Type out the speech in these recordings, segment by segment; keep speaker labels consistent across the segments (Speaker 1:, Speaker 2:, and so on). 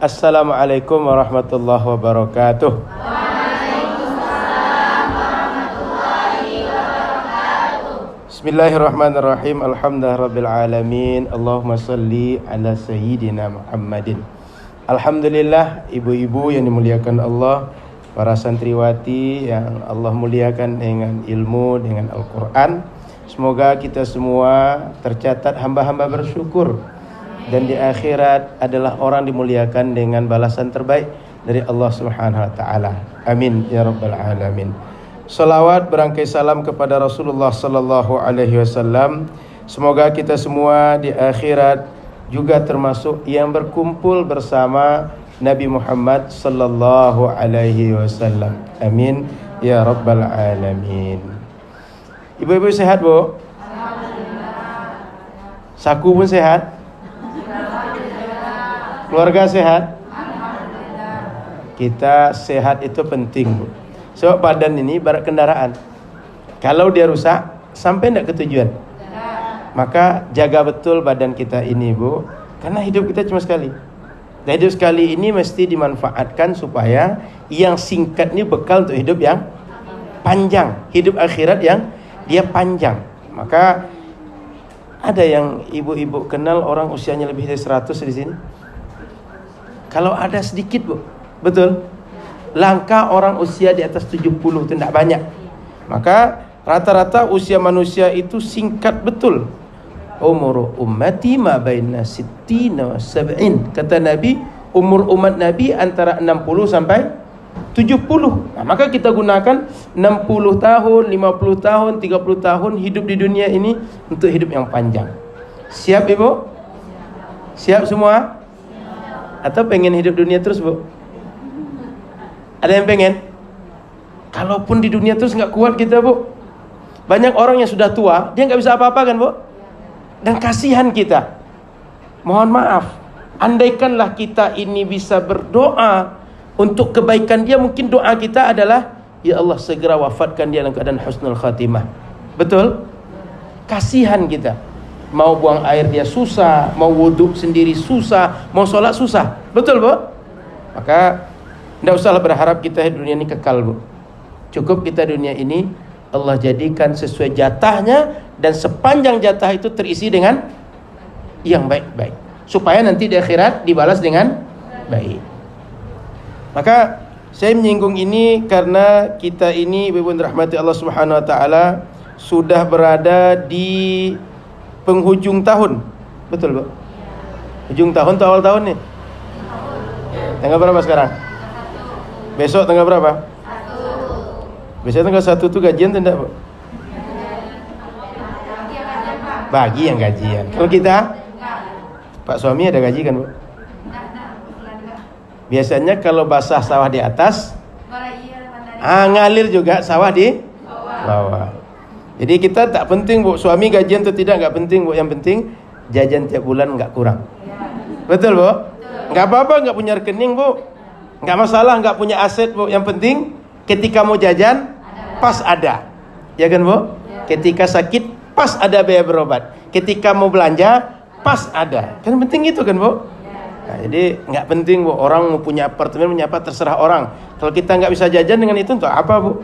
Speaker 1: Assalamualaikum warahmatullahi wabarakatuh. Bismillahirrahmanirrahim. Alhamdulillahirabbil alamin. Allahumma shalli ala sayyidina Muhammadin. Alhamdulillah, ibu-ibu yang dimuliakan Allah, para santriwati yang Allah muliakan dengan ilmu, dengan Al-Quran. Semoga kita semua tercatat hamba-hamba bersyukur, dan di akhirat adalah orang dimuliakan dengan balasan terbaik dari Allah Subhanahu wa taala. Amin ya rabbal alamin. Salawat berangkai salam kepada Rasulullah sallallahu alaihi wasallam. Semoga kita semua di akhirat juga termasuk yang berkumpul bersama Nabi Muhammad sallallahu alaihi wasallam. Amin ya rabbal alamin. Ibu-ibu sehat, Bu? Alhamdulillah. Saku pun sehat? Keluarga sehat? Alhamdulillah. Kita sehat itu penting, Bu. Sebab badan ini ibarat kendaraan. Kalau dia rusak, sampai tidak ke tujuan. Maka jaga betul badan kita ini, Bu. Karena hidup kita cuma sekali. Dan hidup sekali ini mesti dimanfaatkan supaya yang singkat ini bekal untuk hidup yang panjang. Hidup akhirat yang dia panjang. Maka ada yang ibu-ibu kenal orang usianya lebih dari 100 di sini? Kalau ada sedikit, Bu. Betul? Langka orang usia di atas 70 itu tidak banyak. Maka rata-rata usia manusia itu singkat betul. Umur ummati ma baina sittina wa sab'in. Kata Nabi, umur umat Nabi antara 60 sampai 70. Nah, maka kita gunakan 60 tahun, 50 tahun, 30 tahun hidup di dunia ini untuk hidup yang panjang. Siap, Ibu? Siap semua? Atau pengen hidup dunia terus, Bu? Ada yang pengen? Kalaupun di dunia terus nggak kuat kita, Bu. Banyak orang yang sudah tua, dia nggak bisa apa-apa kan, Bu? Dan kasihan kita. Mohon maaf, andaikanlah kita ini bisa berdoa untuk kebaikan dia, mungkin doa kita adalah, ya Allah segera wafatkan dia dalam keadaan husnul khatimah. Betul? Kasihan kita. Mau buang air dia susah, mau wudhu sendiri susah, mau sholat susah. Betul, Bu? Maka tidak usahlah berharap kita dunia ini kekal, Bu. Cukup kita dunia ini Allah jadikan sesuai jatahnya, dan sepanjang jatah itu terisi dengan yang baik-baik, supaya nanti di akhirat dibalas dengan baik. Maka saya menyinggung ini karena kita ini, ibu-ibu dirahmati Allah Subhanahu wa taala, sudah berada di penghujung tahun. Betul, Bu? Ujung tahun atau awal tahun nih? Tanggal berapa sekarang? Besok tanggal berapa? 1. Besok tanggal 1 itu gajian tidak, Bu? Bagi yang gajian. Kalau kita? Pak suami ada gaji kan, Bu? Biasanya kalau basah sawah di atas, ngalir juga sawah di bawah. Jadi kita tak penting, Bu, suami gajian atau tidak, nggak penting, Bu. Yang penting jajan tiap bulan nggak kurang. Betul, Bu? Nggak apa-apa nggak punya rekening, Bu. Nggak masalah nggak punya aset, Bu. Yang penting ketika mau jajan pas ada. Ya kan, Bu? Ketika sakit pas ada biaya berobat. Ketika mau belanja pas ada. Kan penting itu kan, Bu? Nah, jadi nggak penting, Bu, orang mau punya apartemen, punya apa, terserah orang. Kalau kita nggak bisa jajan dengan itu untuk apa, Bu?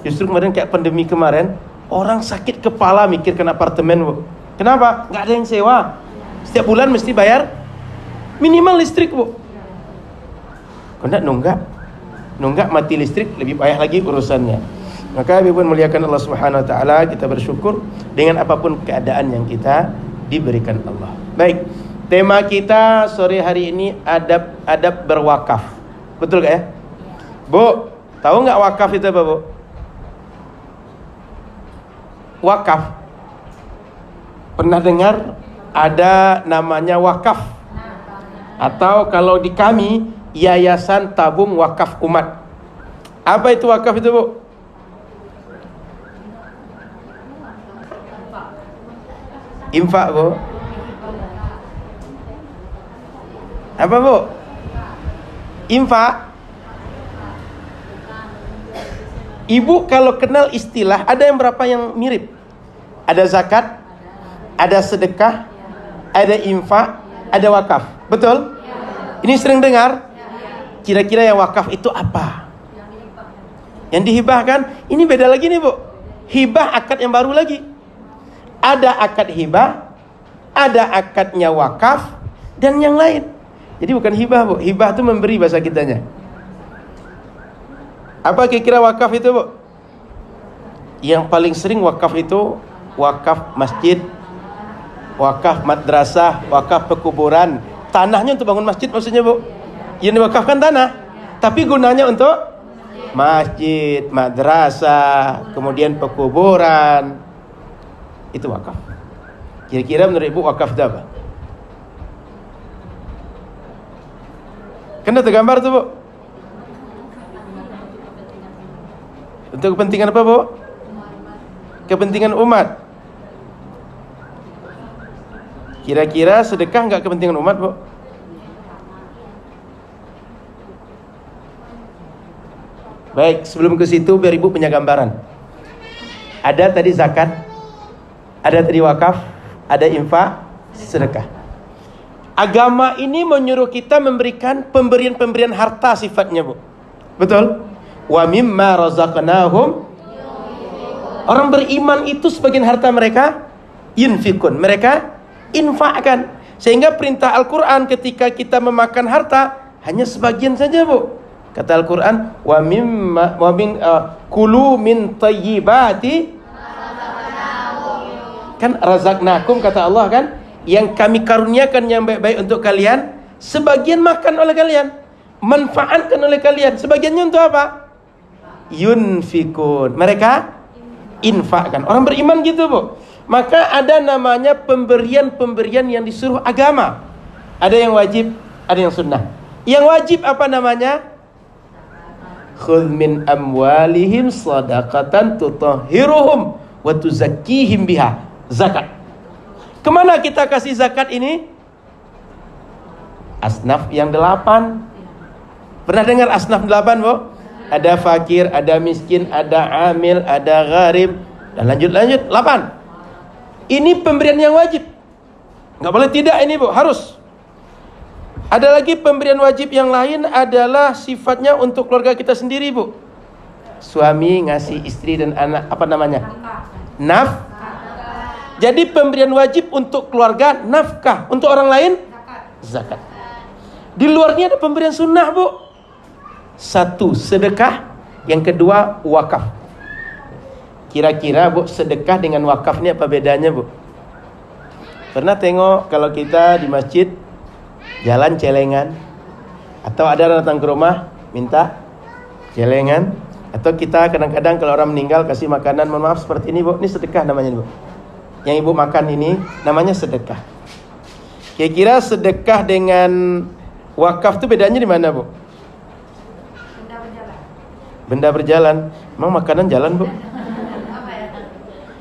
Speaker 1: Justru kemarin kayak pandemi kemarin, orang sakit kepala mikirkan apartemen, Bu. Kenapa? Nggak ada yang sewa. Setiap bulan mesti bayar minimal listrik, Bu. Kalau nunggak mati listrik, lebih payah lagi urusannya. Maka ibu muliakan Allah Subhanahu wa taala, kita bersyukur dengan apapun keadaan yang kita diberikan Allah. Baik, tema kita sore hari ini adab berwakaf. Betul gak ya? Bu, tahu nggak wakaf itu apa, Bu? Wakaf. Pernah dengar ada namanya wakaf? Atau kalau di kami, Yayasan Tabung Wakaf Umat. Apa itu wakaf itu, Bu? Infak, Bu. Apa, Bu? Infak. Ibu kalau kenal istilah, ada yang berapa yang mirip? Ada zakat, ada sedekah, ada infak, ada wakaf. Betul? Ini sering dengar? Kira-kira yang wakaf itu apa? Yang dihibahkan, ini beda lagi nih Bu. Hibah akad yang baru lagi. Ada akad hibah, ada akadnya wakaf, dan yang lain. Jadi bukan hibah Bu. Hibah itu memberi bahasa kitanya. Apa kira-kira wakaf itu Bu? Yang paling sering wakaf itu wakaf masjid, wakaf madrasah, wakaf pekuburan. Tanahnya untuk bangun masjid maksudnya Bu. Yang diwakafkan tanah, tapi gunanya untuk masjid, madrasah, kemudian pekuburan. Itu wakaf. Kira-kira menurut Ibu wakaf itu apa? Kan tergambar tuh Bu. Untuk kepentingan apa Bu? Kepentingan umat. Kira-kira sedekah enggak kepentingan umat Bu? Baik, sebelum ke situ biar Ibu punya gambaran. Ada tadi zakat, ada tadi wakaf, ada infak, sedekah. Agama ini menyuruh kita memberikan pemberian-pemberian harta sifatnya Bu. Betul? Wa mimma razaqnahum. Orang beriman itu sebagian harta mereka yunfikun, mereka infakkan. Sehingga perintah Al-Quran ketika kita memakan harta hanya sebagian saja Bu. Kata Al-Quran, kulu min tayyibati, kan razaqnakum kata Allah kan, yang kami karuniakan yang baik-baik untuk kalian, sebagian makan oleh kalian, manfaatkan oleh kalian, sebagiannya untuk apa? Yunfikun, mereka infakkan. Orang beriman gitu Bu. Maka ada namanya pemberian-pemberian yang disuruh agama. Ada yang wajib, ada yang sunnah. Yang wajib apa namanya? Khudh min amwalihim sadaqatan tutahhiruhum wa tuzakkihim biha. Zakat. Kemana kita kasih zakat ini? Asnaf yang 8. Pernah dengar asnaf 8 Bu? Ada fakir, ada miskin, ada amil, ada gharib, dan lanjut 8. Ini pemberian yang wajib. Nggak boleh tidak ini Bu, harus. Ada lagi pemberian wajib yang lain adalah sifatnya untuk keluarga kita sendiri Bu. Suami ngasih istri dan anak, apa namanya? Nafkah. Jadi pemberian wajib untuk keluarga nafkah, untuk orang lain zakat. Di luarnya ada pemberian sunnah Bu. 1 sedekah, yang kedua wakaf. Kira-kira Bu, sedekah dengan wakaf ini apa bedanya Bu? Pernah tengok kalau kita di masjid jalan celengan, atau ada datang ke rumah minta celengan, atau kita kadang-kadang kalau orang meninggal kasih makanan, mohon maaf seperti ini Bu, ini sedekah namanya Bu. Yang Ibu makan ini namanya sedekah. Kira-kira sedekah dengan wakaf itu bedanya di mana Bu? Benda berjalan. Memang makanan jalan Bu?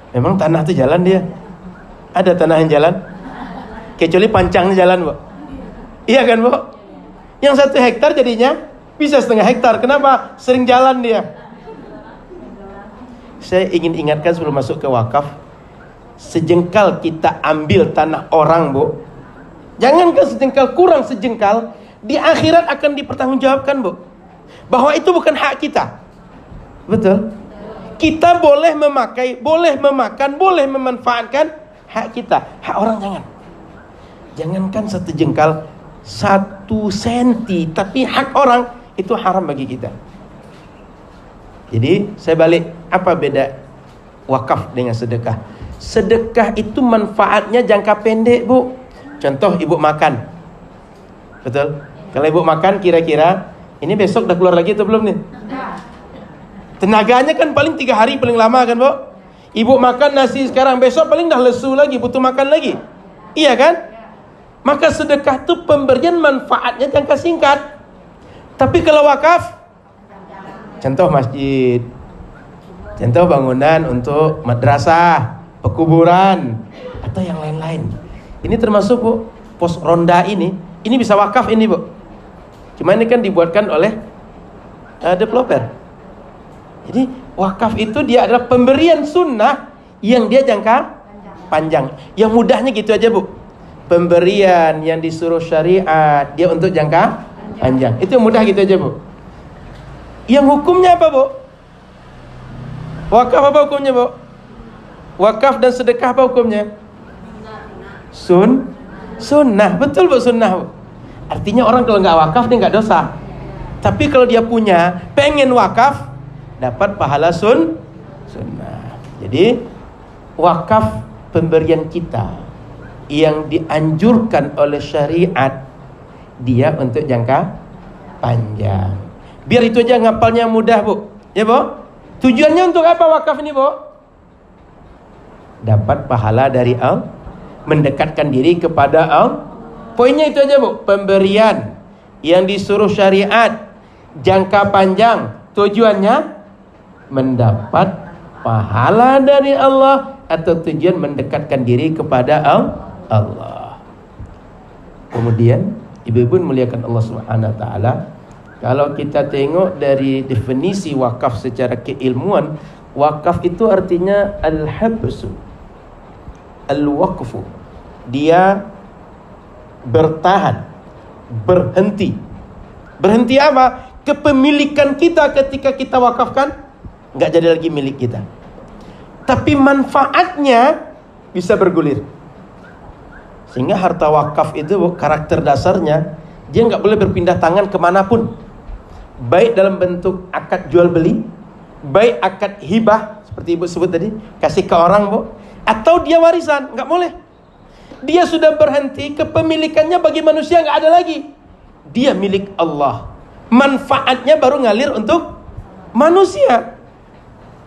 Speaker 1: Memang tanah itu jalan dia? Ada tanah yang jalan? Kecuali pancangnya jalan Bu. Iya kan Bu? Yang 1 hektar jadinya bisa 1/2 hektar. Kenapa? Sering jalan dia. Saya ingin ingatkan sebelum masuk ke wakaf, sejengkal kita ambil tanah orang Bu, jangankan sejengkal, kurang sejengkal, di akhirat akan dipertanggungjawabkan Bu, bahwa itu bukan hak kita. Betul? Kita boleh memakai, boleh memakan, boleh memanfaatkan hak kita. Hak orang jangan. Jangankan 1 jengkal, 1 senti, tapi hak orang itu haram bagi kita. Jadi saya balik, apa beda wakaf dengan sedekah? Sedekah itu manfaatnya jangka pendek Bu. Contoh Ibu makan, betul? Kalau Ibu makan kira-kira ini besok udah keluar lagi atau belum nih? Tenaganya kan paling 3 hari paling lama kan Bu? Ibu makan nasi sekarang, besok paling dah lesu lagi, butuh makan lagi. Iya kan? Maka sedekah itu pemberian manfaatnya jangka singkat. Tapi kalau wakaf, contoh masjid, contoh bangunan untuk madrasah, pekuburan, atau yang lain-lain. Ini termasuk Bu, pos ronda ini bisa wakaf ini Bu. Cuma ini kan dibuatkan oleh developer. Jadi wakaf itu dia adalah pemberian sunnah yang dia jangka panjang. Yang mudahnya gitu aja Bu. pemberian yang disuruh syariat, dia untuk jangka panjang. Itu mudah gitu aja, Bu. Yang hukumnya apa, Bu? Wakaf apa hukumnya, Bu? Wakaf dan sedekah apa hukumnya? Sunnah. Betul, Bu, sunnah, Bu. Artinya orang kalau nggak wakaf dia nggak dosa. Tapi kalau dia punya, pengen wakaf, dapat pahala sunnah. Jadi wakaf pemberian kita yang dianjurkan oleh syariat, dia untuk jangka panjang. Biar itu aja ngapalnya mudah, Bu. Ya, Bu? Tujuannya untuk apa wakaf ini, Bu? Dapat pahala dari Allah, mendekatkan diri kepada Allah. Poinnya itu aja, Bu. Pemberian yang disuruh syariat, jangka panjang. Tujuannya mendapat pahala dari Allah, atau tujuan mendekatkan diri kepada Allah. Kemudian ibu-ibu muliakan Allah Subhanahu wa taala, kalau kita tengok dari definisi wakaf secara keilmuan, wakaf itu artinya al-habsu, al-waqfu. Dia bertahan, berhenti. Berhenti apa? Kepemilikan kita ketika kita wakafkan nggak jadi lagi milik kita. Tapi manfaatnya bisa bergulir. Sehingga harta wakaf itu, karakter dasarnya, dia nggak boleh berpindah tangan kemanapun. Baik dalam bentuk akad jual beli, baik akad hibah, seperti ibu sebut tadi, kasih ke orang, Bu, atau dia warisan, nggak boleh. Dia sudah berhenti, kepemilikannya bagi manusia nggak ada lagi. Dia milik Allah. Manfaatnya baru ngalir untuk manusia.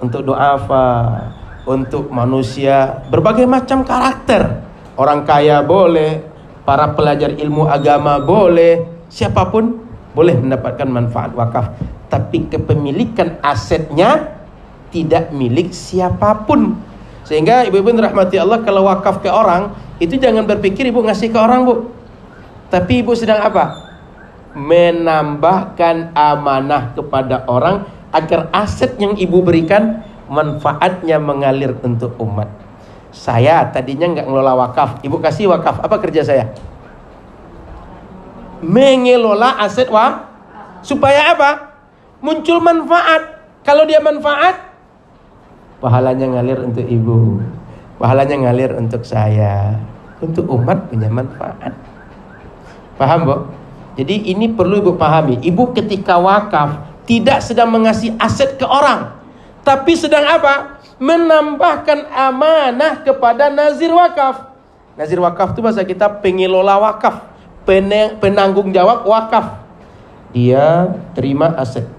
Speaker 1: Untuk du'afa, untuk manusia berbagai macam karakter. Orang kaya boleh, para pelajar ilmu agama boleh, siapapun boleh mendapatkan manfaat wakaf. Tapi kepemilikan asetnya tidak milik siapapun. Sehingga ibu-ibu rahmati Allah, kalau wakaf ke orang, itu jangan berpikir ibu ngasih ke orang, Bu. Tapi ibu sedang apa? Menambahkan amanah kepada orang, agar aset yang ibu berikan manfaatnya mengalir untuk umat. Saya tadinya nggak ngelola wakaf, ibu kasih wakaf, apa kerja saya? Mengelola aset supaya apa? Muncul manfaat. Kalau dia manfaat, pahalanya ngalir untuk ibu, pahalanya ngalir untuk saya, untuk umat punya manfaat. Paham, Bu? Jadi ini perlu ibu pahami. Ibu ketika wakaf tidak sedang mengasih aset ke orang, tapi sedang apa? Menambahkan amanah kepada nazir wakaf. Nazir wakaf itu bahasa kita pengelola wakaf, penanggung jawab wakaf. Dia terima aset,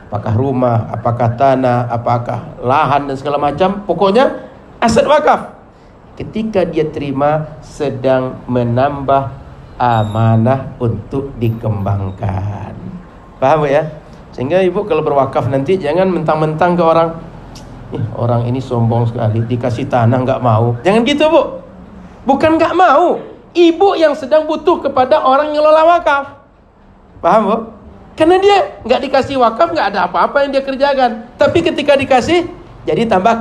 Speaker 1: apakah rumah, apakah tanah, apakah lahan dan segala macam, pokoknya aset wakaf. Ketika dia terima, sedang menambah amanah untuk dikembangkan. Paham, ya? Sehingga ibu kalau berwakaf nanti jangan mentang-mentang ke orang, orang ini sombong sekali, dikasih tanah nggak mau. Jangan gitu, Bu. Bukan nggak mau, ibu yang sedang butuh kepada orang yang ngelola wakaf. Paham, Bu? Karena dia nggak dikasih wakaf, nggak ada apa-apa yang dia kerjakan. Tapi ketika dikasih, jadi tambah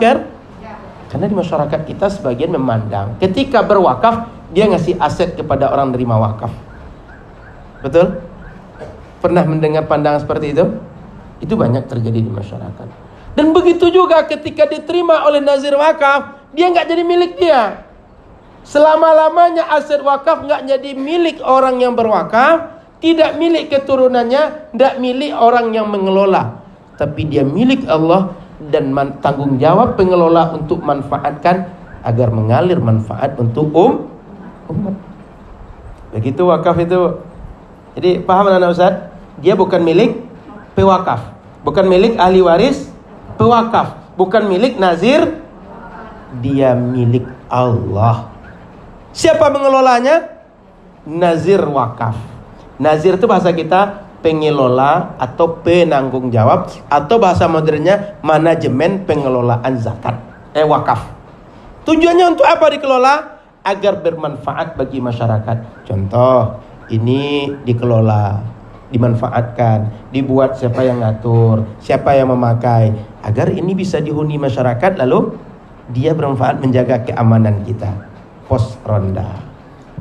Speaker 1: karena di masyarakat kita sebagian memandang ketika berwakaf, dia ngasih aset kepada orang nerima wakaf. Betul? Pernah mendengar pandangan seperti itu? Itu banyak terjadi di masyarakat. Dan begitu juga ketika diterima oleh nazir wakaf, dia nggak jadi milik dia. Selama-lamanya aset wakaf nggak jadi milik orang yang berwakaf, tidak milik keturunannya, tidak milik orang yang mengelola, tapi dia milik Allah, dan tanggung jawab pengelola untuk manfaatkan agar mengalir manfaat untuk umat. Begitu wakaf itu. Jadi paham anak Ustaz? Dia bukan milik pewakaf, bukan milik ahli waris pewakaf, bukan milik nazir, dia milik Allah. Siapa mengelolanya? Nazir wakaf. Nazir itu bahasa kita pengelola atau penanggung jawab, atau bahasa modernnya manajemen pengelolaan zakat, wakaf. Tujuannya untuk apa dikelola? Agar bermanfaat bagi masyarakat. Contoh, ini dikelola, dimanfaatkan, dibuat siapa yang ngatur, siapa yang memakai, agar ini bisa dihuni masyarakat, lalu dia bermanfaat menjaga keamanan kita. Pos ronda.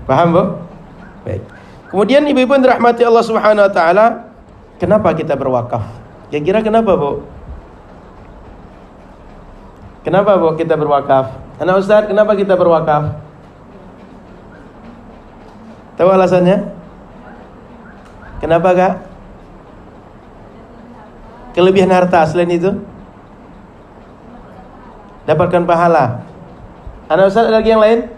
Speaker 1: Paham, Bu? Baik. Kemudian ibu-ibu yang dirahmati Allah Subhanahu wa taala, kenapa kita berwakaf? Kira-kira kenapa, Bu? Kenapa, Bu, kita berwakaf? Anak Ustaz, kenapa kita berwakaf? Tahu alasannya? Kenapa, Kak? Kelebihan harta, selain itu dapatkan pahala. Anak Ustaz, ada lagi yang lain?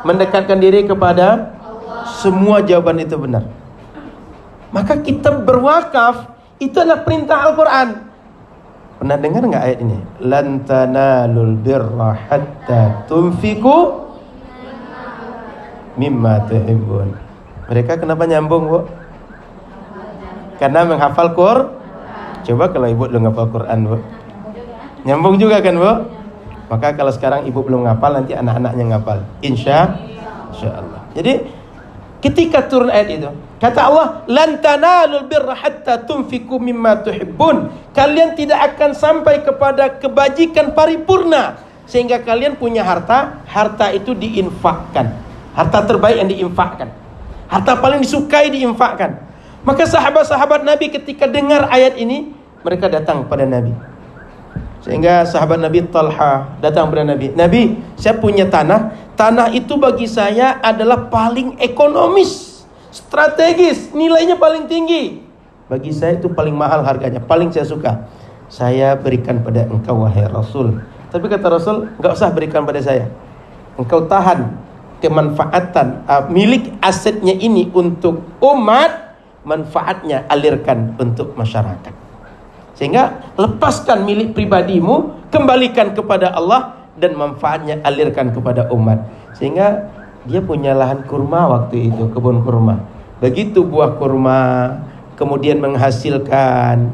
Speaker 1: Mendekatkan diri kepada semua jawaban itu benar. Maka kita berwakaf itu adalah perintah Al-Quran. Pernah dengar nggak ayat ini? Lan tanalul birra hatta tunfiku mimma tuhibbun. Mereka kenapa nyambung, Bu? Karena menghafal Quran. Coba kalau ibu belum menghafal Quran, Bu. Nyambung juga kan, Bu? Maka kalau sekarang ibu belum ngapal, nanti anak-anaknya ngapal. Insya Allah. Jadi ketika turun ayat itu, kata Allah, lan tanalul birra hatta tunfiku mimma tuhibbun. Kalian tidak akan sampai kepada kebajikan paripurna sehingga kalian punya harta, harta itu diinfakkan. Harta terbaik yang diinfakkan. Harta paling disukai diinfakkan. Maka sahabat-sahabat Nabi ketika dengar ayat ini, mereka datang pada Nabi. Sehingga sahabat Nabi Talha datang kepada Nabi. Nabi, saya punya tanah. Tanah itu bagi saya adalah paling ekonomis, strategis, nilainya paling tinggi. Bagi saya itu paling mahal harganya, paling saya suka. Saya berikan pada engkau, wahai Rasul. Tapi kata Rasul, enggak usah berikan pada saya. Engkau tahan kemanfaatan milik asetnya ini untuk umat, manfaatnya alirkan untuk masyarakat. Sehingga lepaskan milik pribadimu, kembalikan kepada Allah, dan manfaatnya alirkan kepada umat. Sehingga dia punya lahan kurma waktu itu, kebun kurma. Begitu buah kurma kemudian menghasilkan,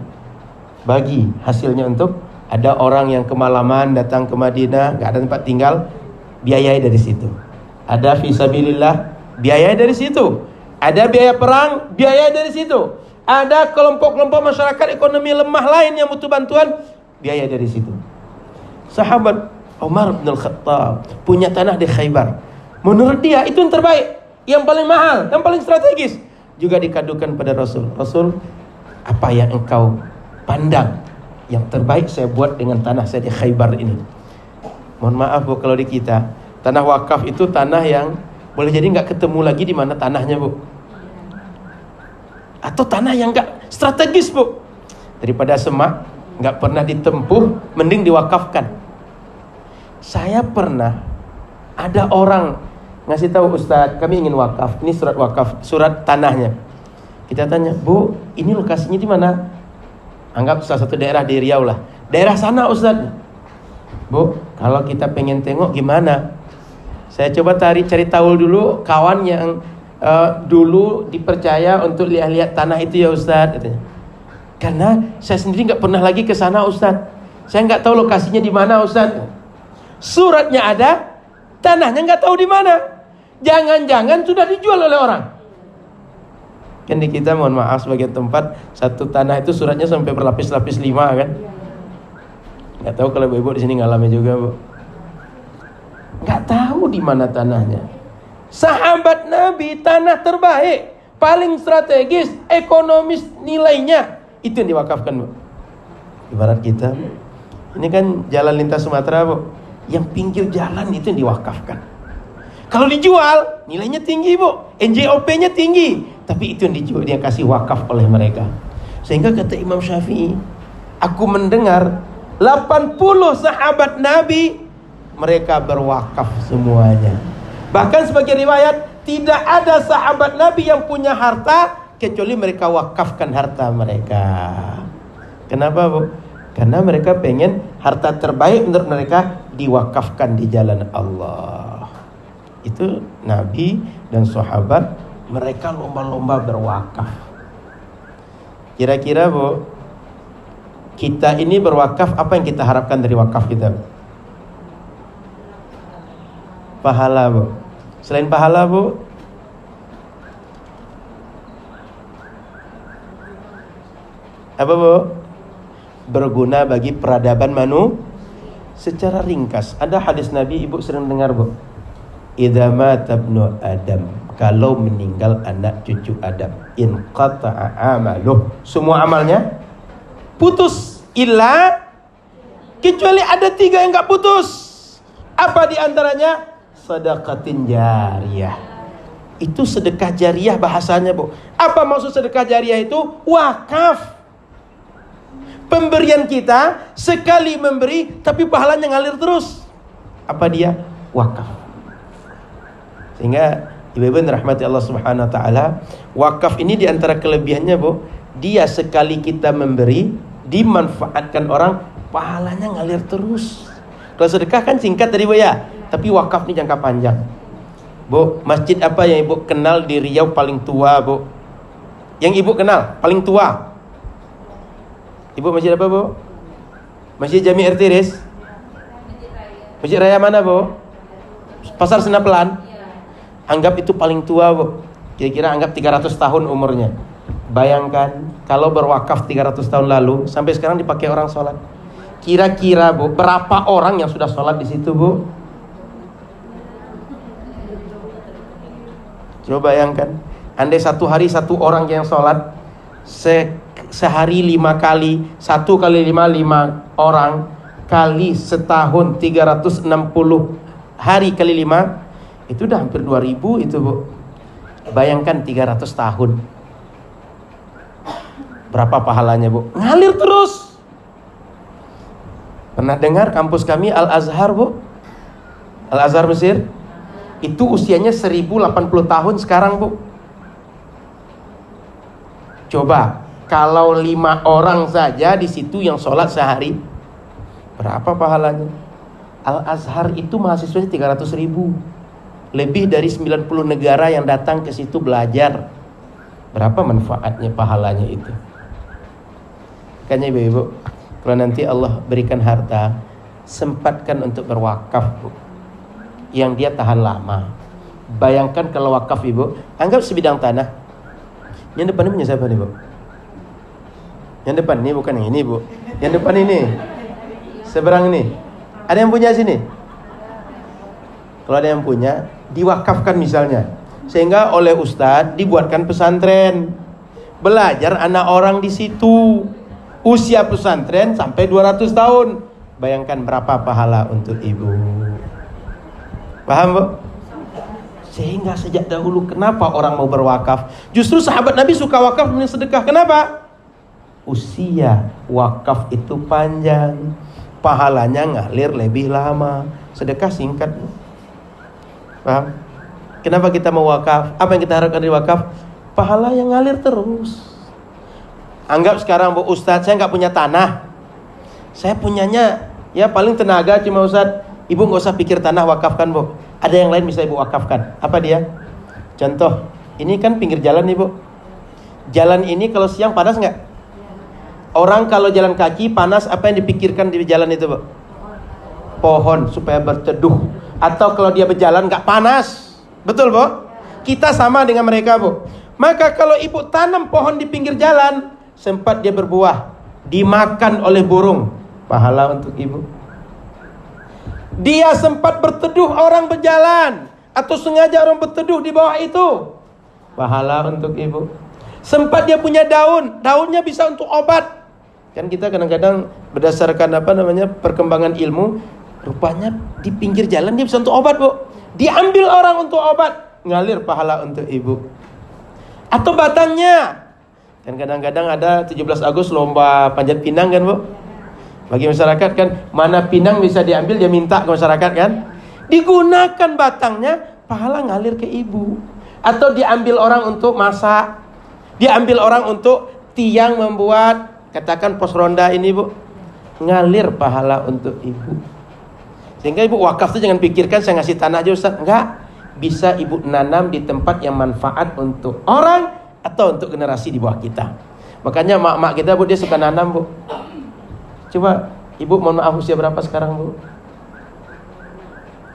Speaker 1: bagi hasilnya untuk ada orang yang kemalaman datang ke Madinah, gak ada tempat tinggal, biayai dari situ. Ada fisabilillah, biayai dari situ. Ada biaya perang, biayai dari situ. Ada kelompok-kelompok masyarakat ekonomi lemah lain yang butuh bantuan, biaya dari situ. Sahabat Umar bin Al-Khattab punya tanah di Khaybar. Menurut dia itu yang terbaik, yang paling mahal, yang paling strategis. Juga dikadukan pada Rasul. Rasul, apa yang engkau pandang yang terbaik saya buat dengan tanah saya di Khaybar ini? Mohon maaf, Bu, kalau di kita tanah wakaf itu tanah yang boleh jadi nggak ketemu lagi di mana tanahnya, Bu. Atau tanah yang enggak strategis, Bu. Daripada semak, enggak pernah ditempuh, mending diwakafkan. Saya pernah ada orang ngasih tahu, Ustaz, kami ingin wakaf. Ini surat wakaf, surat tanahnya. Kita tanya, Bu, ini lokasinya di mana? Anggap salah satu daerah di Riau lah. Daerah sana, Ustaz. Bu, kalau kita pengen tengok gimana? Saya coba cari tahu dulu kawan yang dulu dipercaya untuk lihat-lihat tanah itu, ya Ustaz, katanya. Karena saya sendiri nggak pernah lagi ke sana, Ustaz. Saya nggak tahu lokasinya di mana, Ustaz. Suratnya ada, tanahnya nggak tahu di mana. Jangan-jangan sudah dijual oleh orang. Kan di kita, mohon maaf, sebagian tempat satu tanah itu suratnya sampai berlapis-lapis 5 kan. Nggak tahu kalau ibu di sini ngalamin juga, Bu. Nggak tahu di mana tanahnya. Sahabat Nabi, tanah terbaik, paling strategis, ekonomis nilainya, itu yang diwakafkan, Bu. Ibarat kita, ini kan jalan lintas Sumatera, Bu. Yang pinggir jalan itu yang diwakafkan. Kalau dijual, nilainya tinggi, Bu. NJOP-nya tinggi. Tapi itu yang dijual, yang kasih wakaf oleh mereka. Sehingga kata Imam Syafi'i, aku mendengar 80 sahabat Nabi, mereka berwakaf semuanya. Bahkan sebagai riwayat, tidak ada sahabat Nabi yang punya harta kecuali mereka wakafkan harta mereka. Kenapa, Bu? Karena mereka pengen harta terbaik menurut mereka diwakafkan di jalan Allah. Itu Nabi dan sahabat, mereka lomba-lomba berwakaf. Kira-kira, Bu, kita ini berwakaf, apa yang kita harapkan dari wakaf kita? Pahala, Bu. Selain pahala, Bu, apa, Bu? Berguna bagi peradaban manusia. Secara ringkas, ada hadis Nabi, ibu sering dengar, Bu. idza mata ibnu Adam, kalau meninggal anak cucu Adam, in qata'a amaluh, semua amalnya putus, illa, kecuali ada 3 yang enggak putus. Apa di antaranya? Sedekatin jariyah. Itu sedekah jariyah bahasanya, Bu. Apa maksud sedekah jariyah itu? Wakaf. Pemberian kita sekali memberi tapi pahalanya ngalir terus. Apa dia? Wakaf. Sehingga ibu-ibu rahmati Allah Subhanahu wa taala, wakaf ini di antara kelebihannya, Bu, dia sekali kita memberi, dimanfaatkan orang, pahalanya ngalir terus. Kalau sedekah kan singkat tadi, Bu, ya. Tapi wakaf ini jangka panjang. Bu, masjid apa yang Ibu kenal di Riau paling tua, Bu? Yang Ibu kenal paling tua? Ibu masjid apa, Bu? Masjid Jami Ertiris? Masjid Raya mana, Bu? Pasar Senapelan? Anggap itu paling tua, Bu. Kira-kira anggap 300 tahun umurnya. Bayangkan kalau berwakaf 300 tahun lalu sampai sekarang dipakai orang sholat. Kira-kira, Bu, berapa orang yang sudah sholat di situ, Bu? Coba bayangkan, andai satu hari satu orang yang sholat, sehari 5 kali, 1 kali 5 orang, kali setahun 360 hari kali 5, itu udah hampir 2000 itu, Bu. Bayangkan 300 tahun. Berapa pahalanya, Bu? Ngalir terus. Pernah dengar kampus kami Al-Azhar, Bu? Al-Azhar Mesir? Itu usianya 1080 tahun sekarang, Bu. Coba, kalau 5 orang saja di situ yang sholat sehari, berapa pahalanya? Al-Azhar itu mahasiswanya 300.000. Lebih dari 90 negara yang datang ke situ belajar. Berapa manfaatnya, pahalanya itu? Makanya ibu-ibu, kalau nanti Allah berikan harta, sempatkan untuk berwakaf, Bu, yang dia tahan lama. Bayangkan kalau wakaf, Ibu, anggap sebidang tanah. Yang depan ini punya siapa nih, Bu? Yang depan ini bukan yang ini, Bu. Yang depan ini, seberang ini, ada yang punya sini? Kalau ada yang punya, diwakafkan misalnya, sehingga oleh ustadz dibuatkan pesantren. Belajar anak orang di situ. Usia pesantren sampai 200 tahun. Bayangkan berapa pahala untuk ibu. Paham, Bu? Sehingga sejak dahulu kenapa orang mau berwakaf? Justru sahabat Nabi suka wakaf dan sedekah. Kenapa? Usia wakaf itu panjang, pahalanya ngalir lebih lama. Sedekah singkat. Paham? Kenapa kita mau wakaf? Apa yang kita harapkan dari wakaf? Pahala yang ngalir terus. Anggap sekarang, Bu, Ustadz, saya nggak punya tanah. Saya punyanya ya paling tenaga cuma, Ustadz. Ibu nggak usah pikir tanah, wakafkan, Bu. Ada yang lain bisa Ibu wakafkan. Apa dia? Contoh, ini kan pinggir jalan nih, Bu. Jalan ini kalau siang panas nggak? Orang kalau jalan kaki panas, apa yang dipikirkan di jalan itu, Bu? Pohon supaya berteduh. Atau kalau dia berjalan nggak panas. Betul, Bu? Kita sama dengan mereka, Bu. Maka kalau Ibu tanam pohon di pinggir jalan, sempat dia berbuah, dimakan oleh burung, pahala untuk Ibu. Dia sempat berteduh orang berjalan, atau sengaja orang berteduh di bawah itu, pahala untuk Ibu. Sempat dia punya daun, daunnya bisa untuk obat. Kan kita kadang-kadang berdasarkan perkembangan ilmu, rupanya di pinggir jalan dia bisa untuk obat, Bu. Diambil orang untuk obat, ngalir pahala untuk Ibu. Atau batangnya, kan kadang-kadang ada 17 Agustus lomba panjat pinang kan, Bu. Bagi masyarakat kan, mana pinang bisa diambil dia minta ke masyarakat kan. Digunakan batangnya, pahala ngalir ke Ibu. Atau diambil orang untuk masak, diambil orang untuk tiang membuat, katakan pos ronda ini, Bu, ngalir pahala untuk Ibu. Sehingga Ibu wakaf itu jangan pikirkan saya ngasih tanah aja, Ustaz. Enggak, bisa Ibu nanam di tempat yang manfaat untuk orang atau untuk generasi di bawah kita. Makanya mak-mak kita, Bu, dia suka nanam, Bu. Coba Ibu, mohon maaf, usia berapa sekarang, Bu?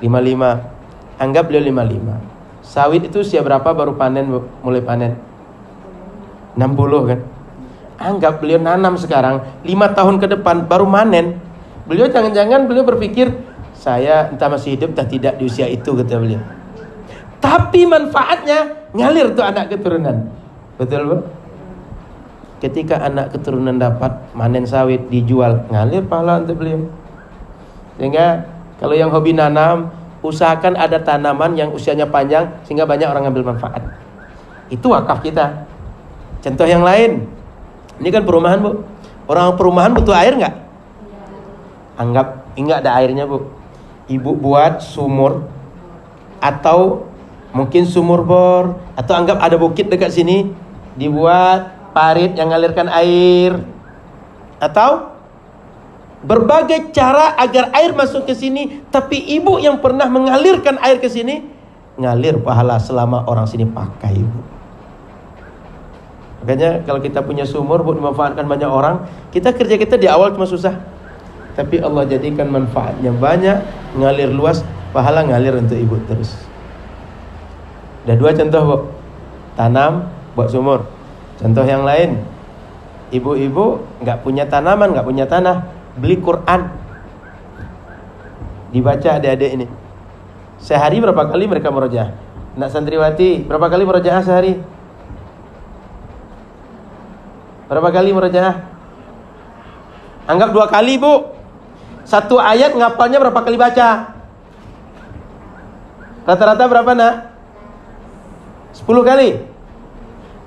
Speaker 1: 55. Anggap beliau 55. Sawit itu usia berapa baru panen, Bu? Mulai panen 60 kan. Anggap beliau nanam sekarang, 5 tahun ke depan baru manen. Beliau jangan-jangan beliau berpikir, saya entah masih hidup entah tidak di usia itu, kata beliau. Tapi manfaatnya ngalir tuh anak keturunan. Betul, Bu? Ketika anak keturunan dapat manen sawit, dijual, ngalir pahala untuk beliau. Sehingga kalau yang hobi nanam, usahakan ada tanaman yang usianya panjang sehingga banyak orang ngambil manfaat. Itu wakaf kita. Contoh yang lain, ini kan perumahan, Bu. Orang perumahan butuh air nggak? Anggap nggak ada airnya, Bu. Ibu buat sumur atau mungkin sumur bor, atau anggap ada bukit dekat sini, dibuat parit yang mengalirkan air, atau berbagai cara agar air masuk ke sini. Tapi ibu yang pernah mengalirkan air ke sini, ngalir pahala selama orang sini pakai, Bu. Makanya kalau kita punya sumur buat dimanfaatkan banyak orang, kita kerja kita di awal cuma susah, tapi Allah jadikan manfaatnya banyak, ngalir luas, pahala ngalir untuk ibu terus. Ada 2 contoh, Bu. Tanam, buat sumur. Contoh yang lain, ibu-ibu nggak punya tanaman, nggak punya tanah, beli Quran, dibaca adik-adik ini. Sehari berapa kali mereka murojaah? Nak santriwati berapa kali murojaah sehari? Berapa kali murojaah? Anggap 2 kali, Bu. 1 ayat ngapalnya berapa kali baca? Rata-rata berapa, Nak? 10 kali.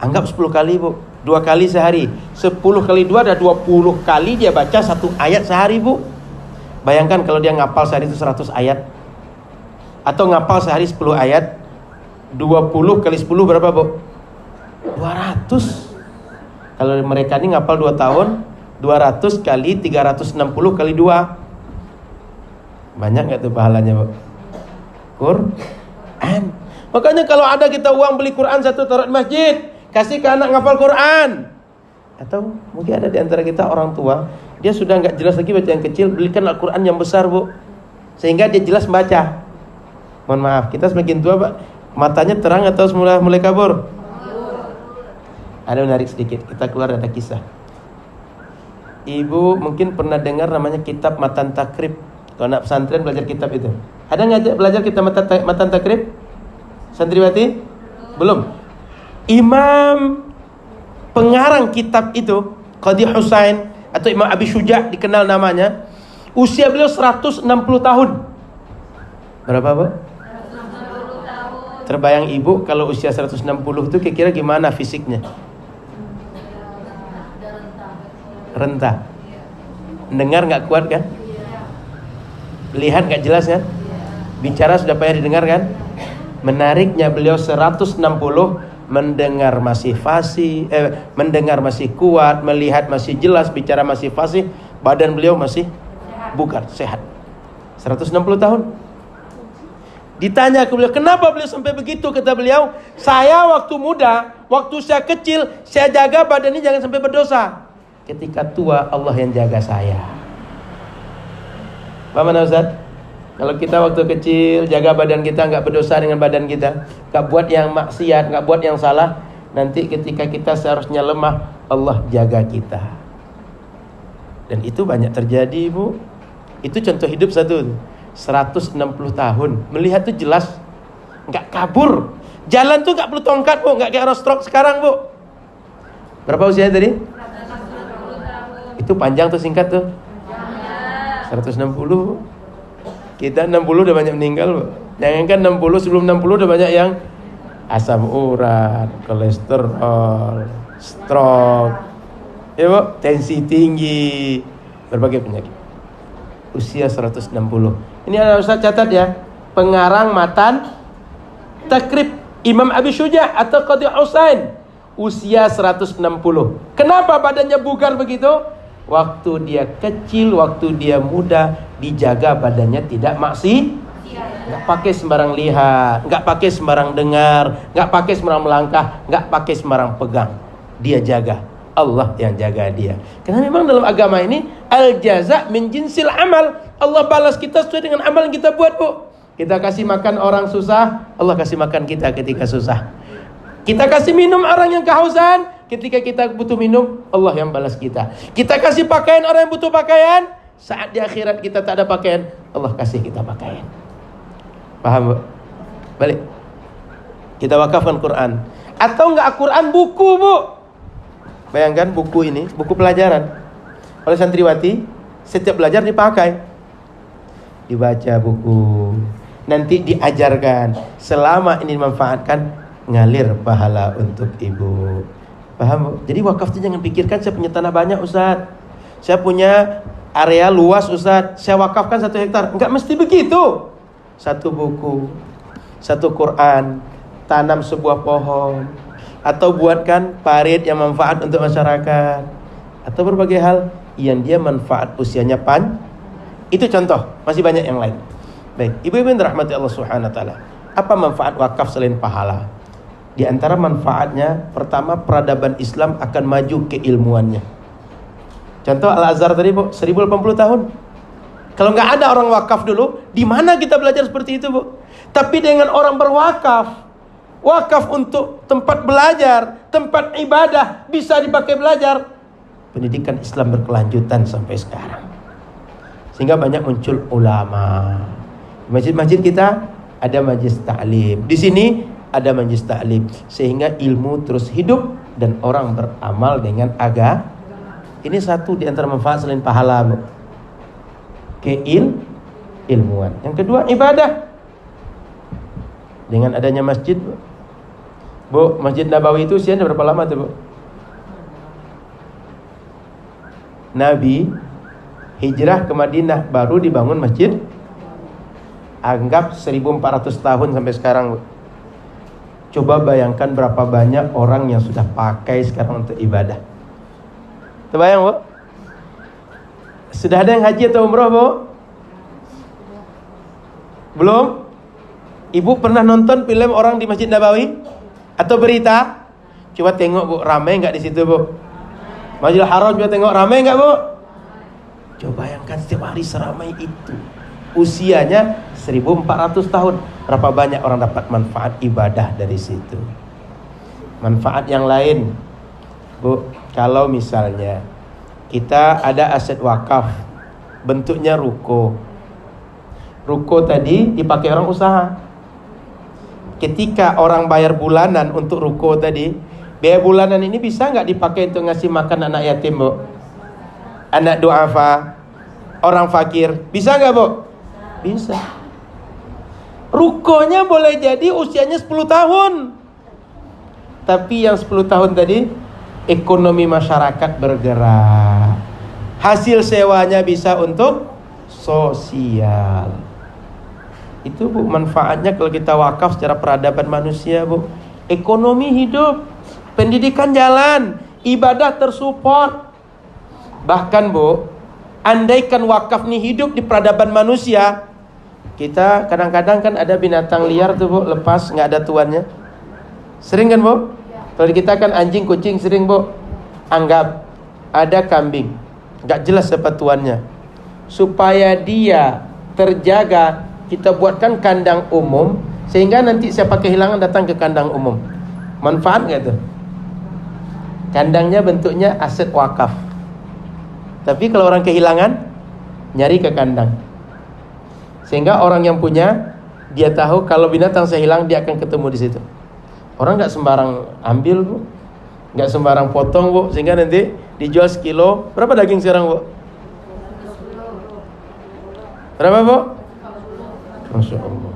Speaker 1: Anggap 10 kali, Bu. 2 kali sehari. 10 kali 2 ada 20 kali dia baca 1 ayat sehari, Bu. Bayangkan kalau dia ngapal sehari itu 100 ayat. Atau ngapal sehari 10 ayat. 20 kali 10 berapa, Bu? 200. Kalau mereka ini ngapal 2 tahun, 200 kali 360 kali 2. Banyak gak tuh pahalanya, Bu? Quran. Makanya kalau ada kita uang beli Quran 1 taruh di masjid, kasih ke anak ngapal Quran. Atau mungkin ada di antara kita orang tua, dia sudah gak jelas lagi baca yang kecil, belikan Al-Quran yang besar, Bu, sehingga dia jelas baca. Mohon maaf, kita semakin tua, Pak, matanya terang atau mulai kabur? Ada menarik sedikit, kita keluar ada kisah. Ibu mungkin pernah dengar namanya kitab Matan Takrib. Kalau anak pesantren belajar kitab itu, ada ngajak belajar kitab Matan Takrib? Santriwati? Belum. Imam pengarang kitab itu, Qadhi Husain atau Imam Abi Syuja dikenal namanya, usia beliau 160 tahun. Berapa, Bu? 160 tahun. Terbayang ibu kalau usia 160 itu kira-kira gimana fisiknya? Renta. Dengar gak kuat kan? Lihat gak jelas kan? Bicara sudah payah didengar kan? Menariknya beliau 160, mendengar masih fasih, mendengar masih kuat, melihat masih jelas, bicara masih fasih, badan beliau masih bugar, sehat. 160 tahun. Ditanya ke beliau, kenapa beliau sampai begitu? Kata beliau, saya waktu muda, waktu saya kecil, saya jaga badan ini jangan sampai berdosa. Ketika tua, Allah yang jaga saya. Paham, Ustaz? Kalau kita waktu kecil jaga badan kita, nggak berdosa dengan badan kita, nggak buat yang maksiat, nggak buat yang salah, nanti ketika kita seharusnya lemah, Allah jaga kita. Dan itu banyak terjadi, Bu. Itu contoh hidup satu, 160 tahun, melihat tuh jelas, nggak kabur. Jalan tuh nggak perlu tongkat, Bu, nggak kayak orang stroke sekarang, Bu. Berapa usianya tadi? 160 tahun. Itu panjang tuh singkat tuh? 160. Kita 60 udah banyak meninggal, Bu. Jangankan 60, sebelum 60 udah banyak yang asam urat, kolesterol, stroke, ya, Bu, tensi tinggi, berbagai penyakit. Usia 160. Ini ada Ustaz catat ya. Pengarang Matan Takrib Imam Abi Syuja atau Qadhi Husain, usia 160. Kenapa badannya bugar begitu? Waktu dia kecil, waktu dia muda, dijaga badannya tidak maksiat. Nggak pakai sembarang lihat, nggak pakai sembarang dengar, nggak pakai sembarang melangkah, nggak pakai sembarang pegang. Dia jaga, Allah yang jaga dia. Karena memang dalam agama ini al-jaza min jinsil amal. Allah balas kita sesuai dengan amal yang kita buat, Bu. Kita kasih makan orang susah, Allah kasih makan kita ketika susah. Kita kasih minum orang yang kehausan, ketika kita butuh minum, Allah yang balas kita. Kita kasih pakaian orang yang butuh pakaian, saat di akhirat kita tak ada pakaian, Allah kasih kita pakaian. Paham, Bu? Balik. Kita wakafkan Quran. Atau enggak Quran, buku, Bu. Bayangkan buku ini, buku pelajaran. Oleh santriwati, setiap belajar dipakai. Dibaca buku. Nanti diajarkan. Selama ini dimanfaatkan, ngalir pahala untuk ibu. Paham, Bu? Jadi wakaf itu jangan pikirkan saya punya tanah banyak, Ustaz. Saya punya area luas, Ustaz. Saya wakafkan 1 hektar. Enggak mesti begitu. 1 buku, 1 Quran, tanam sebuah pohon, atau buatkan parit yang manfaat untuk masyarakat, atau berbagai hal yang dia manfaat usianya itu contoh, masih banyak yang lain. Baik, ibu-ibu yang dirahmati Allah Subhanahu wa taala, apa manfaat wakaf selain pahala? Di antara manfaatnya, pertama, peradaban Islam akan maju keilmuannya. Contoh Al-Azhar tadi, Bu, 1080 tahun. Kalau nggak ada orang wakaf dulu, di mana kita belajar seperti itu, Bu? Tapi dengan orang berwakaf, wakaf untuk tempat belajar, tempat ibadah, bisa dipakai belajar. Pendidikan Islam berkelanjutan sampai sekarang. Sehingga banyak muncul ulama. Di masjid-masjid kita ada majlis ta'lim. Di sini ada majlis ta'lim. Sehingga ilmu terus hidup dan orang beramal dengan agama. Ini satu di antara manfaat selain pahala, Bu. Ilmuwan. Yang kedua, ibadah. Dengan adanya masjid, Bu, Masjid Nabawi itu usianya berapa lama tuh, Bu? Nabi hijrah ke Madinah baru dibangun masjid. Anggap 1400 tahun sampai sekarang, Bu. Coba bayangkan berapa banyak orang yang sudah pakai sekarang untuk ibadah. Terbayang, Bu? Sudah ada yang haji atau umroh, Bu? Belum? Ibu pernah nonton film orang di Masjid Nabawi? Atau berita? Coba tengok, Bu, ramai enggak di situ, Bu? Masjidil Haram coba tengok, ramai enggak, Bu? Coba bayangkan setiap hari seramai itu. Usianya 1400 tahun. Berapa banyak orang dapat manfaat ibadah dari situ. Manfaat yang lain, Bu, kalau misalnya kita ada aset wakaf, bentuknya ruko. Ruko tadi dipakai orang usaha. Ketika orang bayar bulanan untuk ruko tadi, biaya bulanan ini bisa nggak dipakai untuk ngasih makan anak yatim, Bu? Anak duafa, orang fakir, bisa nggak, Bu? Bisa. Rukonya boleh jadi usianya 10 tahun. Tapi yang 10 tahun tadi, ekonomi masyarakat bergerak. Hasil sewanya bisa untuk sosial. Itu, Bu, manfaatnya kalau kita wakaf secara peradaban manusia, Bu. Ekonomi hidup, pendidikan jalan, ibadah tersupport. Bahkan, Bu, andaikan wakaf nih hidup di peradaban manusia, kita kadang-kadang kan ada binatang liar tuh, Bu, lepas nggak ada tuannya. Sering kan, Bu? Kalau di kita kan anjing, kucing sering, Bu. Anggap ada kambing, nggak jelas siapa tuannya. Supaya dia terjaga, kita buatkan kandang umum, sehingga nanti siapa kehilangan datang ke kandang umum. Manfaat nggak tuh? Kandangnya bentuknya aset wakaf. Tapi kalau orang kehilangan, nyari ke kandang. Sehingga orang yang punya, dia tahu kalau binatang saya hilang, dia akan ketemu di situ. Orang nggak sembarang ambil, Bu, nggak sembarang potong, Bu, sehingga nanti dijual sekilo. Berapa daging sekarang, Bu? Berapa, Bu? Masya Allah.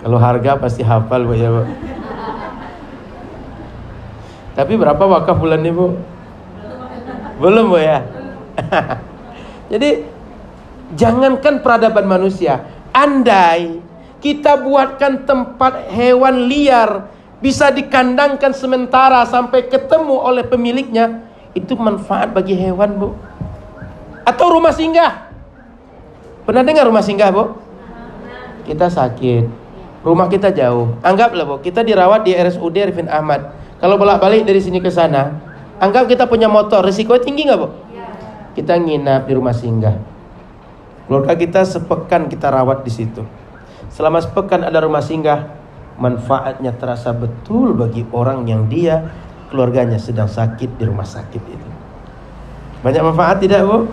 Speaker 1: Kalau harga pasti hafal, Bu, ya, Bu. Tapi berapa wakaf bulan ini, Bu? Belum, Bu, ya. Jadi jangankan peradaban manusia, andai kita buatkan tempat hewan liar bisa dikandangkan sementara sampai ketemu oleh pemiliknya, itu manfaat bagi hewan, Bu. Atau rumah singgah. Pernah dengar rumah singgah, Bu? Kita sakit, rumah kita jauh. Anggaplah, Bu, kita dirawat di RSUD Arifin Ahmad. Kalau bolak-balik dari sini ke sana, anggap kita punya motor, risikonya tinggi nggak, Bu? Kita nginap di rumah singgah. Keluarga kita sepekan kita rawat di situ. Selama sepekan ada rumah singgah, manfaatnya terasa betul bagi orang yang dia keluarganya sedang sakit di rumah sakit itu. Banyak manfaat tidak, Bu?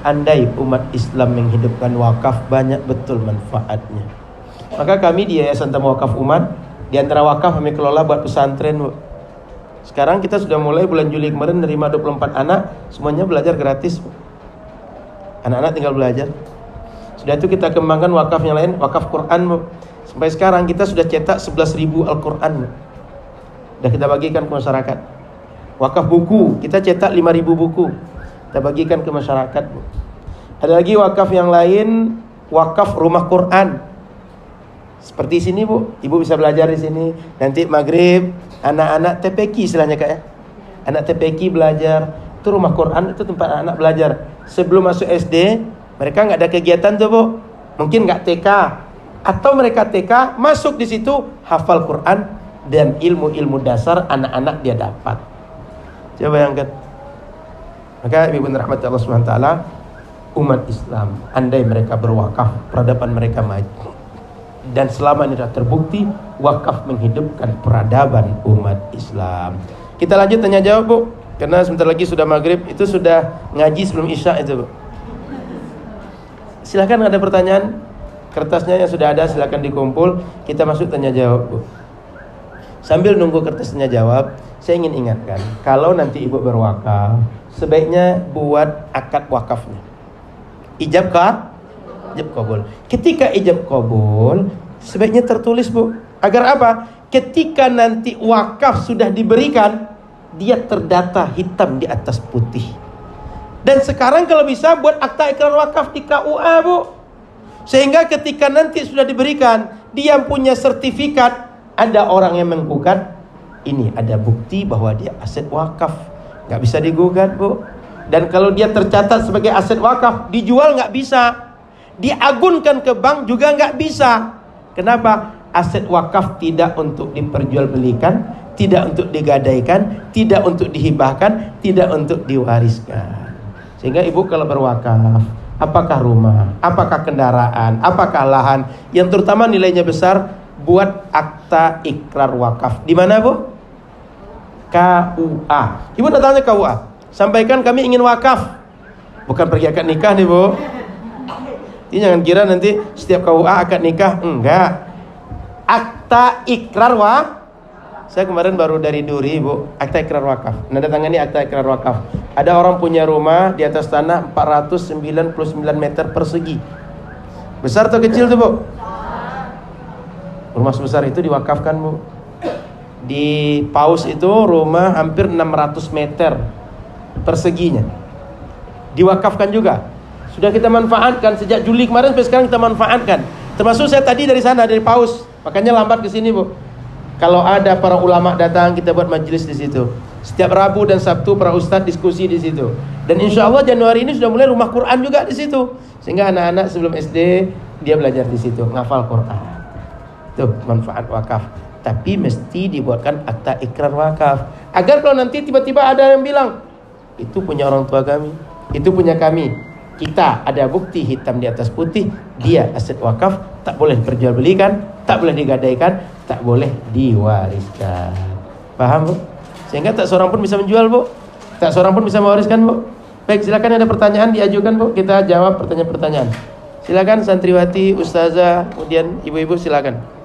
Speaker 1: Andai umat Islam menghidupkan wakaf, banyak betul manfaatnya. Maka kami di Yayasan Tamu Wakaf Umat Di antara wakaf kami kelola buat pesantren, Bu. Sekarang kita sudah mulai bulan Juli kemarin nerima 24 anak, semuanya belajar gratis, Bu. Anak-anak tinggal belajar. Sudah itu kita kembangkan wakaf yang lain, wakaf Quran, Bu. Sampai sekarang kita sudah cetak 11.000 Al-Quran, Bu. Sudah kita bagikan ke masyarakat. Wakaf buku, kita cetak 5.000 buku, kita bagikan ke masyarakat, Bu. Ada lagi wakaf yang lain, wakaf rumah Quran. Seperti sini, Bu, ibu bisa belajar di sini. Nanti maghrib anak-anak TPQ istilahnya, Kak, ya. Anak TPQ belajar. Itu rumah Quran, itu tempat anak-anak belajar. Sebelum masuk SD, mereka nggak ada kegiatan tuh, Bu. Mungkin nggak TK, atau mereka TK masuk di situ hafal Quran dan ilmu-ilmu dasar anak-anak dia dapat. Coba bayangkan. Maka ibu rahmat Allah Subhanahu wa taala, umat Islam andai mereka berwakaf, peradaban mereka maju. Dan selama ini sudah terbukti wakaf menghidupkan peradaban umat Islam. Kita lanjut tanya jawab, Bu, karena sebentar lagi sudah maghrib. Itu sudah ngaji sebelum isya itu, Bu. Silakan, ada pertanyaan, kertasnya yang sudah ada silakan dikumpul. Kita masuk tanya jawab, Bu. Sambil nunggu kertasnya jawab, saya ingin ingatkan, kalau nanti ibu berwakaf, sebaiknya buat akad wakafnya. Ijab kah? Ijab kabul. Ketika ijab kabul, sebaiknya tertulis, Bu. Agar apa? Ketika nanti wakaf sudah diberikan, dia terdata hitam di atas putih. Dan sekarang kalau bisa buat akta ikrar wakaf di KUA, Bu. Sehingga ketika nanti sudah diberikan, dia punya sertifikat, ada orang yang menggugat, ini ada bukti bahwa dia aset wakaf, nggak bisa digugat, Bu. Dan kalau dia tercatat sebagai aset wakaf, dijual nggak bisa, diagunkan ke bank juga nggak bisa. Kenapa? Aset wakaf tidak untuk diperjualbelikan, tidak untuk digadaikan, tidak untuk dihibahkan, tidak untuk diwariskan. Sehingga ibu kalau berwakaf, apakah rumah, apakah kendaraan, apakah lahan yang terutama nilainya besar, buat akta ikrar wakaf. Di mana, Bu? KUA. Ibu datangnya KUA, sampaikan kami ingin wakaf. Bukan pergi akad nikah nih, Bu. Jadi jangan kira nanti setiap KUA akad nikah. Enggak. Akta ikrar wakaf. Saya kemarin baru dari Duri, Bu. Akta ikrar wakaf. Nanda tangani akta ikrar wakaf. Ada orang punya rumah di atas tanah 499 meter persegi. Besar atau kecil tuh, Bu? Rumah sebesar itu diwakafkan, Bu. Di Paus itu rumah hampir 600 meter perseginya, diwakafkan juga. Sudah kita manfaatkan sejak Juli kemarin sampai sekarang, kita manfaatkan. Termasuk saya tadi dari sana, dari Paus, makanya lambat ke sini, Bu. Kalau ada para ulama datang, kita buat majelis di situ. Setiap Rabu dan Sabtu para ustadz diskusi di situ. Dan insya Allah Januari ini sudah mulai rumah Quran juga di situ. Sehingga anak-anak sebelum SD dia belajar di situ, ngafal Quran. Tuh manfaat wakaf. Tapi mesti dibuatkan akta ikrar wakaf, agar kalau nanti tiba-tiba ada yang bilang, itu punya orang tua kami, itu punya kami, kita ada bukti hitam di atas putih, dia aset wakaf, tak boleh diperjualbelikan, tak boleh digadaikan, tak boleh diwariskan. Paham, Bu? Sehingga tak seorang pun bisa menjual, Bu. Tak seorang pun bisa mewariskan, Bu. Baik, silakan, ada pertanyaan diajukan, Bu. Kita jawab pertanyaan-pertanyaan. Silakan santriwati, ustazah, kemudian ibu-ibu silakan.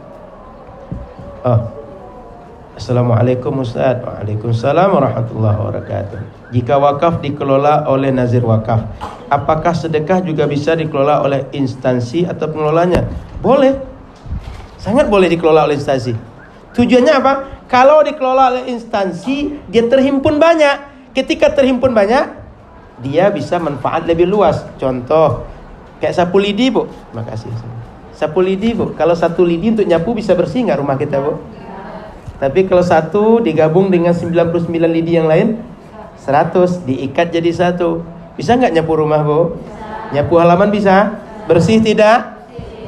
Speaker 1: Assalamualaikum Ustaz. Waalaikumsalam warahmatullahi wabarakatuh. Jika wakaf dikelola oleh nazir wakaf, apakah sedekah juga bisa dikelola oleh instansi atau pengelolanya? Boleh. Sangat boleh dikelola oleh instansi. Tujuannya apa? Kalau dikelola oleh instansi, dia terhimpun banyak. Ketika terhimpun banyak, dia bisa manfaat lebih luas. Contoh, kayak sapu lidi, Bu. Terima kasih. Sapu lidi, Bu. Kalau satu lidi untuk nyapu bisa bersih nggak rumah kita, Bu? Tapi kalau satu digabung dengan 99 lidi yang lain, 100 diikat jadi satu. Bisa nggak nyapu rumah, Bu? Nyapu halaman bisa? Bersih tidak?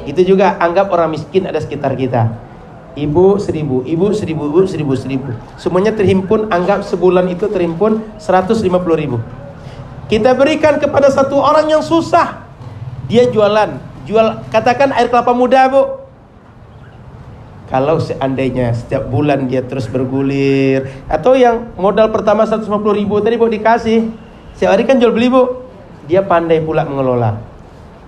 Speaker 1: Itu juga anggap orang miskin ada sekitar kita. Ibu 1000, ibu 1000, ibu 1000, 1000. Semuanya terhimpun, anggap sebulan itu terhimpun 150.000. Kita berikan kepada satu orang yang susah. Dia jual katakan air kelapa muda, Bu. Kalau seandainya setiap bulan dia terus bergulir, atau yang modal pertama 150.000 tadi, Bu, dikasih setiap hari kan jual beli, Bu. Dia pandai pula mengelola.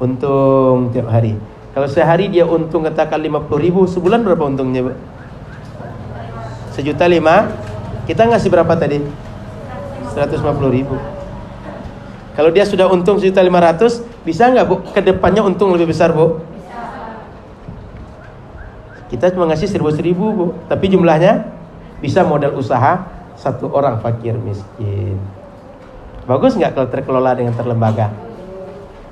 Speaker 1: Untung tiap hari. Kalau sehari dia untung katakan 50.000, sebulan berapa untungnya, Bu? 1.500.000. Kita ngasih berapa tadi? 150.000. Kalau dia sudah untung 1.500.000, bisa nggak Bu? Kedepannya untung lebih besar Bu? Kita cuma ngasih 1.000 Bu, tapi jumlahnya bisa modal usaha satu orang fakir miskin. Bagus nggak kalau terkelola dengan terlembaga?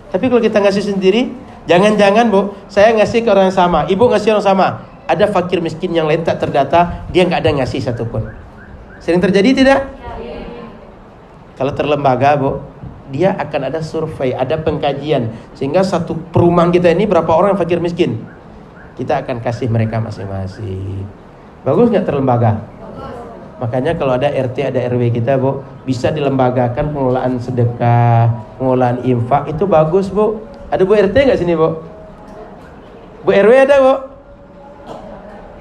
Speaker 1: Tapi kalau kita ngasih sendiri, jangan-jangan Bu, saya ngasih ke orang yang sama, Ibu ngasih orang sama, ada fakir miskin yang lain tak terdata, dia nggak ada ngasih satupun. Sering terjadi tidak? Kalau terlembaga Bu, dia akan ada survei, ada pengkajian, sehingga satu perumahan kita ini berapa orang yang fakir miskin, kita akan kasih mereka masing-masing. Bagus nggak terlembaga? Makanya kalau ada RT, ada RW kita Bu, bisa dilembagakan pengelolaan sedekah, pengelolaan infak, itu bagus Bu. Ada Bu RT nggak sini Bu? Bu RW ada Bu?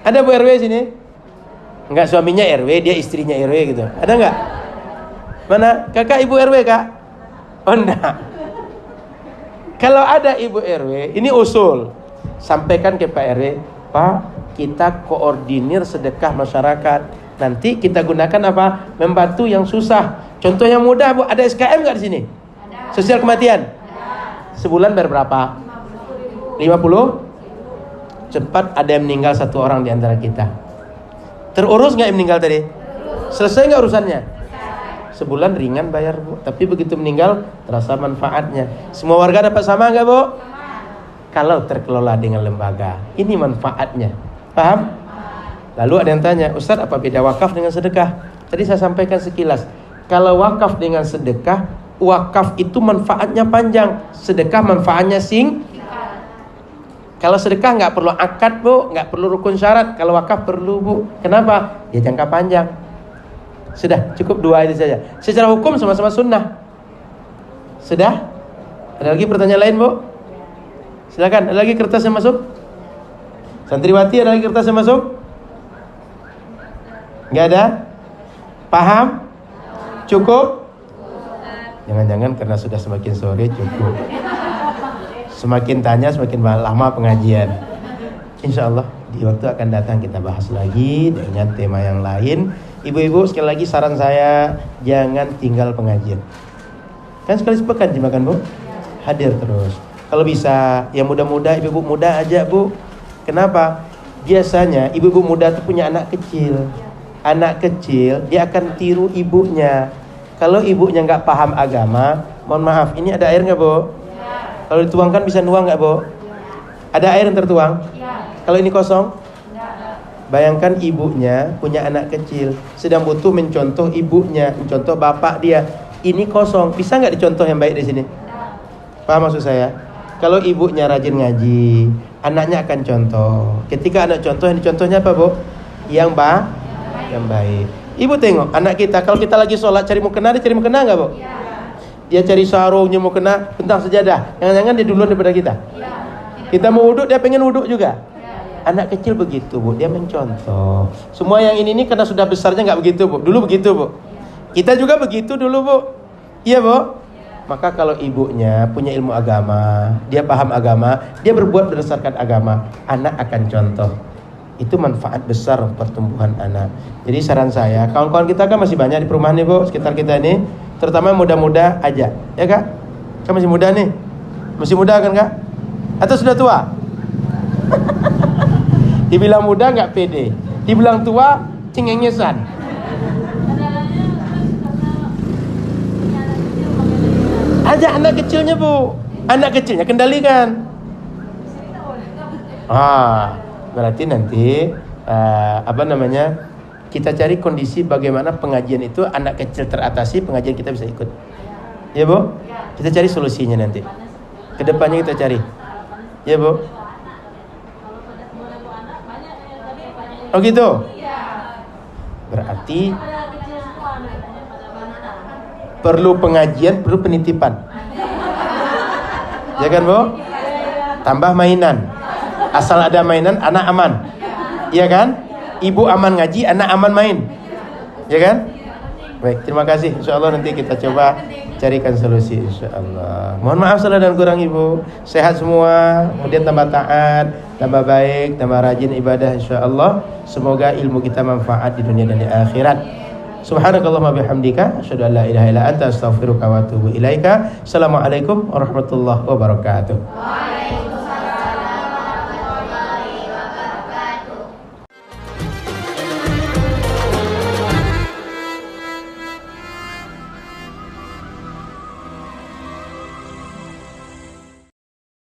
Speaker 1: Ada Bu RW sini? Enggak, suaminya RW, dia istrinya RW gitu. Ada nggak? Mana? Kakak Ibu RW Kak? Oh enggak. Kalau ada Ibu RW, ini usul. Sampaikan ke Pak RW, Pak, kita koordinir sedekah masyarakat. Nanti kita gunakan apa? Membantu yang susah. Contoh yang mudah Bu, ada SKM nggak di sini? Ada. Sosial kematian? Ada. Sebulan berapa? 50? Cepat ada yang meninggal satu orang di antara kita. Terurus nggak yang meninggal tadi? Selesai nggak urusannya? Sebulan ringan bayar Bu, tapi begitu meninggal terasa manfaatnya. Semua warga dapat sama nggak Bu? Kalau terkelola dengan lembaga, ini manfaatnya. Paham? Lalu ada yang tanya, Ustaz, apa beda wakaf dengan sedekah? Tadi saya sampaikan sekilas. Kalau wakaf dengan sedekah, wakaf itu manfaatnya panjang, sedekah manfaatnya Kalau sedekah nggak perlu akad Bu, nggak perlu rukun syarat. Kalau wakaf perlu Bu. Kenapa? Dia jangka panjang. Sudah, cukup dua itu saja. Secara hukum sama-sama sunnah. Sudah? Ada lagi pertanyaan lain Bu? Silakan, ada lagi kertas yang masuk? Santriwati, ada lagi kertas yang masuk? Nggak ada? Paham? Cukup? Jangan-jangan karena sudah semakin sore cukup. Semakin tanya semakin lama pengajian. Insya Allah di waktu akan datang kita bahas lagi dengan tema yang lain. Ibu-ibu, sekali lagi saran saya, jangan tinggal pengajian. Kan sekali sepekan dimakan Bu? Hadir terus. Kalau bisa yang muda-muda, ibu-ibu muda aja Bu. Kenapa? Biasanya ibu-ibu muda itu punya anak kecil. Anak kecil dia akan tiru ibunya. Kalau ibunya nggak paham agama, mohon maaf, ini ada air nggak Bu? Ya. Kalau dituangkan bisa nuang nggak Bu? Ya. Ada air yang tertuang? Ya. Kalau ini kosong? Ya. Bayangkan ibunya punya anak kecil, sedang butuh mencontoh ibunya, mencontoh bapak dia. Ini kosong, bisa nggak dicontoh yang baik di sini? Ya. Paham maksud saya? Kalau ibunya rajin ngaji, anaknya akan contoh. Ketika anak contoh, yang dicontohnya apa Bu? Yang baik. Ibu tengok anak kita, kalau kita lagi sholat cari mukena, dia cari mukena nggak Bu? Ya. Dia cari sarungnya mukena, bentang sejadah. Jangan-jangan dia duluan daripada kita. Ya. Kita mau wuduk, dia pengen wuduk juga. Ya. Anak kecil begitu Bu, dia mencontoh. Semua yang ini karena sudah besarnya nggak begitu Bu. Dulu begitu Bu. Kita juga begitu dulu Bu. Iya Bu. Maka kalau ibunya punya ilmu agama, dia paham agama, dia berbuat berdasarkan agama, anak akan contoh. Itu manfaat besar pertumbuhan anak. Jadi saran saya, kawan-kawan kita kan masih banyak di perumahan nih Bu, sekitar kita ini, terutama muda-muda aja, ya Kak? Kan masih muda nih, masih muda kan Kak? Atau sudah tua? Dibilang muda nggak pede, dibilang tua cengengesan. Ajak anak kecilnya Bu, anak kecilnya kendalikan. Berarti nanti kita cari kondisi bagaimana pengajian itu anak kecil teratasi, pengajian kita bisa ikut. Ya Bu? Kita cari solusinya nanti. Kedepannya kita cari. Ya Bu? Oh gitu? Berarti perlu pengajian, perlu penitipan. Ya kan Bu? Tambah mainan. Asal ada mainan, anak aman. Iya kan? Ibu aman ngaji, anak aman main. Ya kan? Baik, terima kasih. Insyaallah nanti kita coba carikan solusi insyaallah. Mohon maaf salah dan kurang Ibu. Sehat semua, kemudian tambah taat, tambah baik, tambah rajin ibadah insyaallah. Semoga ilmu kita manfaat di dunia dan di akhirat. Subhanakallahumma bihamdika asyhadu an la ilaha illa anta astaghfiruka wa atubu ilaika. Assalamualaikum warahmatullahi wabarakatuh.